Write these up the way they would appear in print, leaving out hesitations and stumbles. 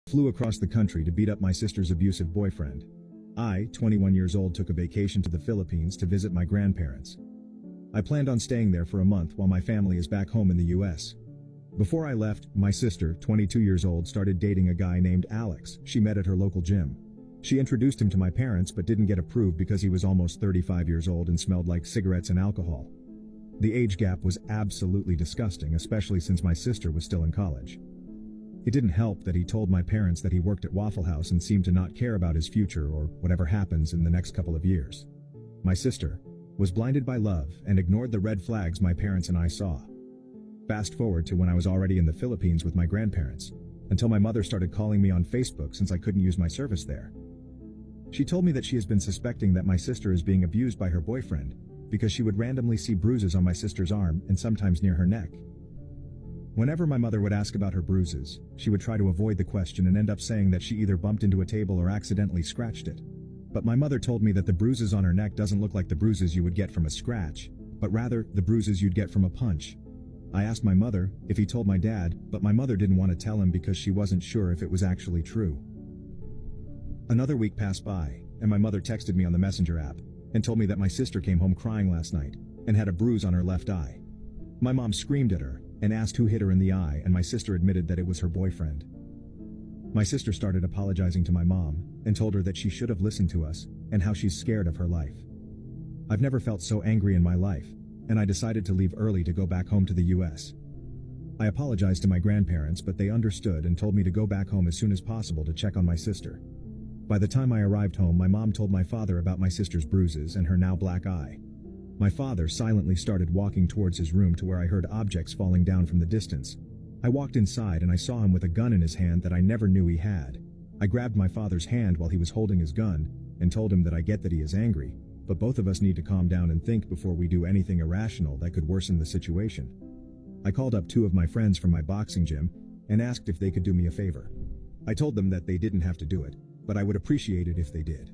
flew across the country to beat up my sister's abusive boyfriend. I, 21 years old, took a vacation to the Philippines to visit my grandparents. I planned on staying there for a month while my family is back home in the US. Before I left, my sister, 22 years old, started dating a guy named Alex she met at her local gym. She introduced him to my parents but didn't get approved because he was almost 35 years old and smelled like cigarettes and alcohol. The age gap was absolutely disgusting, especially since my sister was still in college. It didn't help that he told my parents that he worked at Waffle House and seemed to not care about his future or whatever happens in the next couple of years. My sister was blinded by love and ignored the red flags my parents and I saw. Fast forward to when I was already in the Philippines with my grandparents, until my mother started calling me on Facebook since I couldn't use my service there. She told me that she has been suspecting that my sister is being abused by her boyfriend because she would randomly see bruises on my sister's arm and sometimes near her neck. Whenever my mother would ask about her bruises, she would try to avoid the question and end up saying that she either bumped into a table or accidentally scratched it. But my mother told me that the bruises on her neck doesn't look like the bruises you would get from a scratch, but rather the bruises you'd get from a punch. I asked my mother if he told my dad, but my mother didn't want to tell him because she wasn't sure if it was actually true. Another week passed by, and my mother texted me on the Messenger app and told me that my sister came home crying last night and had a bruise on her left eye. My mom screamed at her and asked who hit her in the eye, and my sister admitted that it was her boyfriend. My sister started apologizing to my mom and told her that she should have listened to us and how she's scared of her life. I've never felt so angry in my life, and I decided to leave early to go back home to the US. I apologized to my grandparents, but they understood and told me to go back home as soon as possible to check on my sister. By the time I arrived home, my mom told my father about my sister's bruises and her now black eye. My father silently started walking towards his room to where I heard objects falling down from the distance. I walked inside and I saw him with a gun in his hand that I never knew he had. I grabbed my father's hand while he was holding his gun and told him that I get that he is angry, but both of us need to calm down and think before we do anything irrational that could worsen the situation. I called up 2 of my friends from my boxing gym and asked if they could do me a favor. I told them that they didn't have to do it, but I would appreciate it if they did.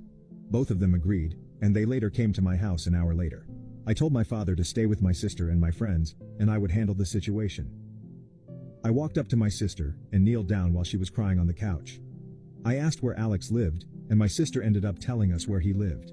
Both of them agreed, and they later came to my house an hour later. I told my father to stay with my sister and my friends, and I would handle the situation. I walked up to my sister and kneeled down while she was crying on the couch. I asked where Alex lived, and my sister ended up telling us where he lived.